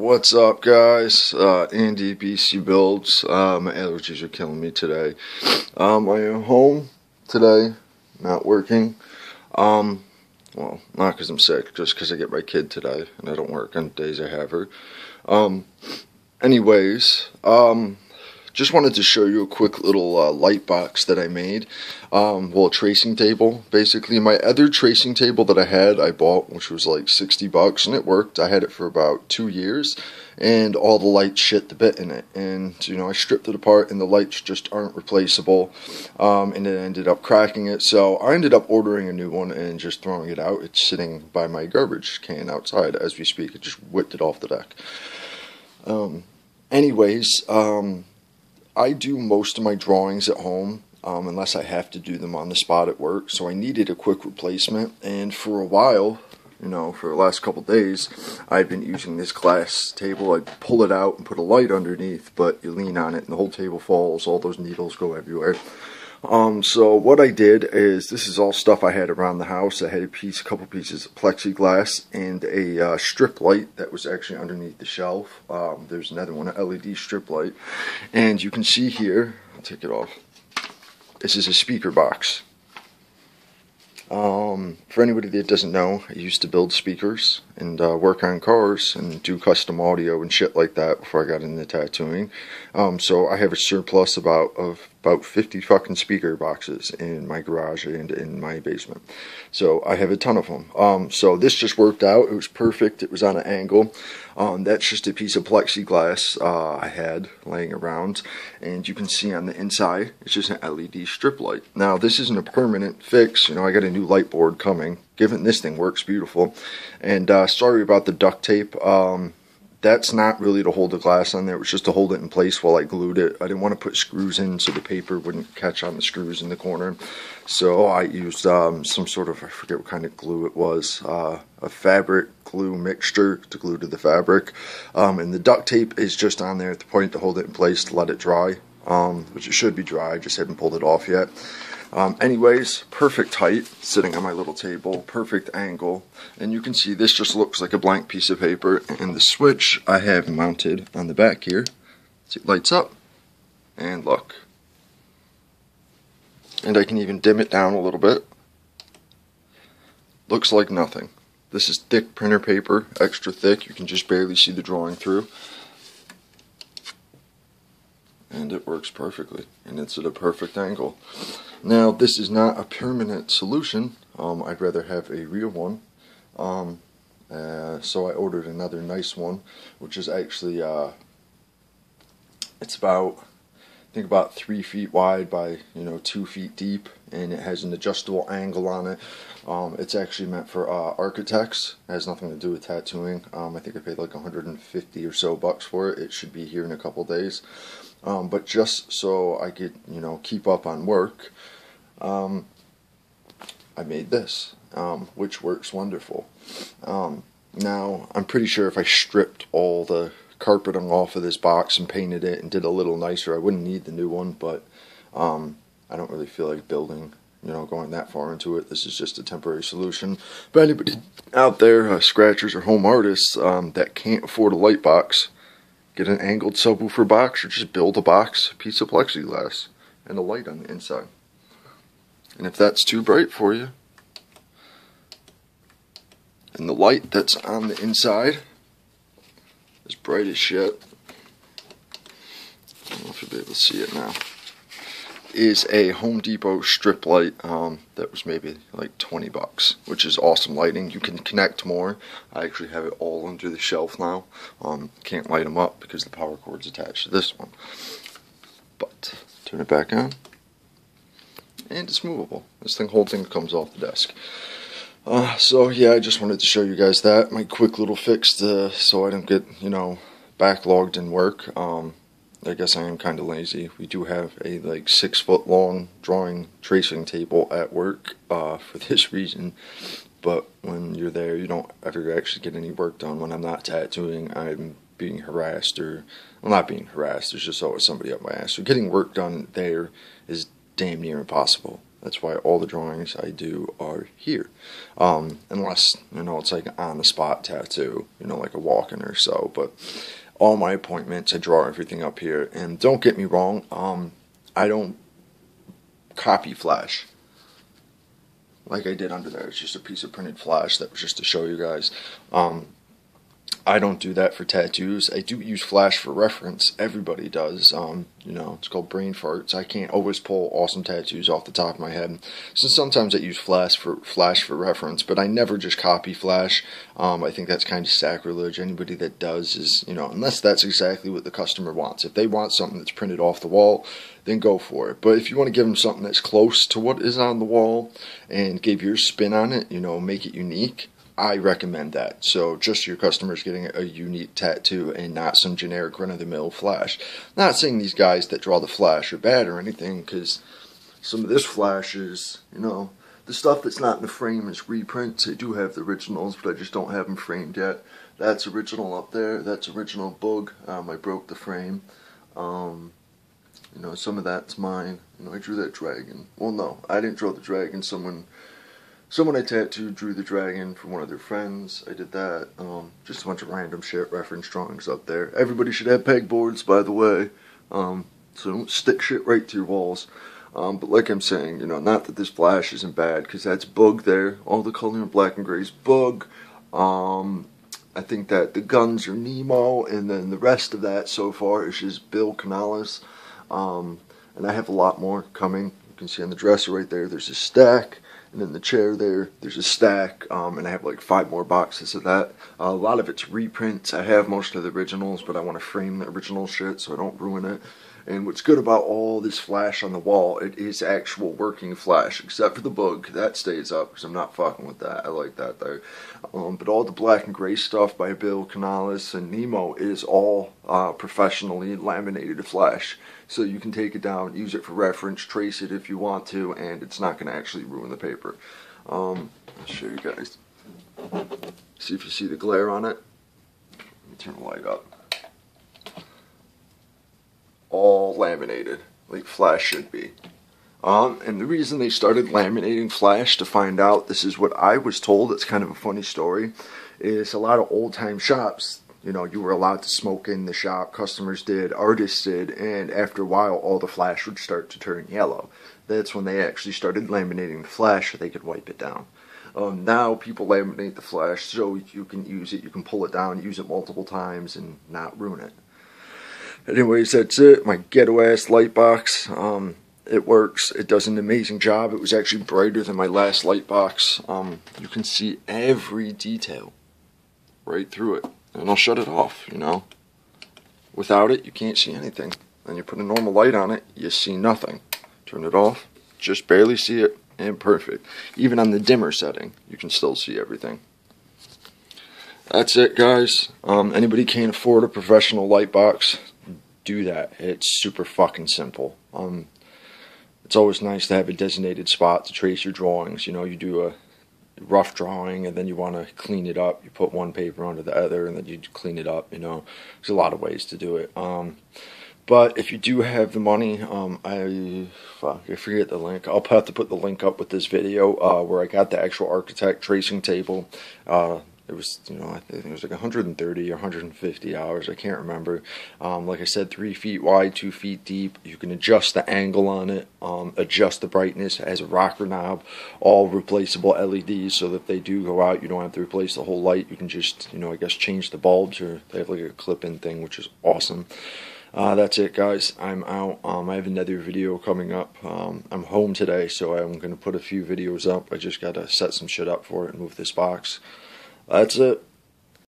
What's up, guys? Andy BC Builds. My allergies are killing me today. I am home today, not working. Well, not because I'm sick, just because I get my kid today, and I don't work on days I have her. Anyways, just wanted to show you a quick little light box that I made. Well, a tracing table. Basically, my other tracing table that I had, I bought, which was like $60, and it worked. I had it for about 2 years, and all the lights shit the bit in it. And, you know, I stripped it apart, and the lights just aren't replaceable, and it ended up cracking it. So I ended up ordering a new one and just throwing it out. It's sitting by my garbage can outside as we speak. I just whipped it off the deck. Anyways, I do most of my drawings at home, unless I have to do them on the spot at work, so I needed a quick replacement, and for a while, you know, for the last couple days, I've been using this glass table. I pull it out and put a light underneath, but you lean on it and the whole table falls, all those needles go everywhere. So what I did is, this is all stuff I had around the house. I had a couple pieces of plexiglass and a strip light that was actually underneath the shelf. There's another one, an LED strip light. And you can see here, I'll take it off. This is a speaker box. For anybody that doesn't know, I used to build speakers and work on cars and do custom audio and shit like that before I got into tattooing. So I have a surplus of about 50 fucking speaker boxes in my garage and in my basement. So I have a ton of them. So this just worked out. It was perfect. It was on an angle. That's just a piece of plexiglass I had laying around, and you can see on the inside it's just an LED strip light. Now this isn't a permanent fix. You know, I got a new light board coming. Given this thing works beautiful, and sorry about the duct tape. That's not really to hold the glass on there. It was just to hold it in place while I glued it. I didn't want to put screws in so the paper wouldn't catch on the screws in the corner. So I used some sort of, I forget what kind of glue it was, a fabric glue mixture to glue to the fabric. And the duct tape is just on there at the point to hold it in place to let it dry, which it should be dry. I just haven't pulled it off yet. Anyways, perfect height, sitting on my little table, perfect angle, and you can see this just looks like a blank piece of paper, and the switch I have mounted on the back here, see, it lights up, and look, and I can even dim it down a little bit. Looks like nothing. This is thick printer paper, extra thick, you can just barely see the drawing through. And it works perfectly, and it's at a perfect angle. Now, this is not a permanent solution. I'd rather have a real one. So I ordered another nice one, which is actually, it's about, I think about 3 feet wide by, 2 feet deep, and it has an adjustable angle on it. It's actually meant for architects. It has nothing to do with tattooing. I think I paid like 150 or so bucks for it. It should be here in a couple days. But just so I could, keep up on work, I made this, which works wonderful. Now, I'm pretty sure if I stripped all the carpeting off of this box and painted it and did a little nicer, I wouldn't need the new one, but I don't really feel like building, going that far into it. This is just a temporary solution. But anybody out there, scratchers or home artists, that can't afford a light box, get an angled subwoofer box, or just build a box, a piece of plexiglass, and a light on the inside. And if that's too bright for you, and the light that's on the inside is bright as shit, I don't know if you'll be able to see it now, is a Home Depot strip light that was maybe like 20 bucks, which is awesome lighting. You can connect more. I actually have it all under the shelf now. Can't light them up because the power cord's attached to this one. But turn it back on, and it's movable. This whole thing comes off the desk. So yeah, I just wanted to show you guys that. My quick little fix so I don't get, backlogged in work. I guess I am kind of lazy. We do have a like 6 foot long drawing tracing table at work for this reason. But when you're there, you don't ever actually get any work done. When I'm not tattooing, I'm being harassed, or, well, not being harassed, there's just always somebody up my ass. So getting work done there is damn near impossible. That's why all the drawings I do are here. Unless, it's like on the spot tattoo, like a walk-in or so. But all my appointments, I draw everything up here. And don't get me wrong, I don't copy flash like I did under there. It's just a piece of printed flash that was just to show you guys. I don't do that for tattoos. I do use flash for reference. Everybody does. It's called brain farts. I can't always pull awesome tattoos off the top of my head. So sometimes I use flash for reference, but I never just copy flash. I think that's kind of sacrilege. Anybody that does is, unless that's exactly what the customer wants. If they want something that's printed off the wall, then go for it. But if you want to give them something that's close to what is on the wall and give your spin on it, make it unique, I recommend that. So just your customers getting a unique tattoo and not some generic run-of-the-mill flash. Not saying these guys that draw the flash are bad or anything, because some of this flash is, the stuff that's not in the frame is reprints. I do have the originals, but I just don't have them framed yet. That's original up there. That's original Boog. I broke the frame. Some of that's mine. I drew that dragon. Well, no, I didn't draw the dragon. Someone I tattooed drew the dragon for one of their friends. I did that. Just a bunch of random shit, reference drawings up there. Everybody should have pegboards, by the way. So don't stick shit right to your walls. But like I'm saying, not that this flash isn't bad, because that's Boog there. All the color in black and gray is Boog. I think that the guns are Nemo, and then the rest of that so far is just Bill Canales. And I have a lot more coming. You can see on the dresser right there, there's a stack. And in the chair there's a stack, and I have like 5 more boxes of that. A lot of it's reprints. I have most of the originals, but I want to frame the original shit so I don't ruin it. And what's good about all this flash on the wall, it is actual working flash, except for the Boog. That stays up, because I'm not fucking with that. I like that there. But all the black and gray stuff by Bill Canales and Nemo is all professionally laminated flash. So you can take it down, use it for reference, trace it if you want to, and it's not going to actually ruin the paper. I'll show you guys. See if you see the glare on it. Let me turn the light up. All laminated, like flash should be. And the reason they started laminating flash, to find out, this is what I was told, it's kind of a funny story, is a lot of old-time shops, you were allowed to smoke in the shop, customers did, artists did, and after a while all the flash would start to turn yellow. That's when they actually started laminating the flash so they could wipe it down. Now people laminate the flash so you can use it, you can pull it down, use it multiple times, and not ruin it. Anyways, that's it, my ghetto-ass light box. It works, it does an amazing job. It was actually brighter than my last light box. You can see every detail right through it. And I'll shut it off, Without it, you can't see anything. Then you put a normal light on it, you see nothing. Turn it off, just barely see it, and perfect. Even on the dimmer setting, you can still see everything. That's it, guys. Anybody can't afford a professional light box, do that. It's super fucking simple. It's always nice to have a designated spot to trace your drawings. You do a rough drawing and then you want to clean it up. You put one paper onto the other and then you clean it up. There's a lot of ways to do it. But if you do have the money, I forget the link. I'll have to put the link up with this video where I got the actual Architect tracing table. It was, I think it was like 130 or 150 hours. I can't remember. Like I said, 3 feet wide, 2 feet deep. You can adjust the angle on it, adjust the brightness. It has a rocker knob, all replaceable LEDs, so that if they do go out, you don't have to replace the whole light. You can just, I guess change the bulbs, or they have like a clip-in thing, which is awesome. That's it, guys. I'm out. I have another video coming up. I'm home today, so I'm going to put a few videos up. I just got to set some shit up for it and move this box. That's it.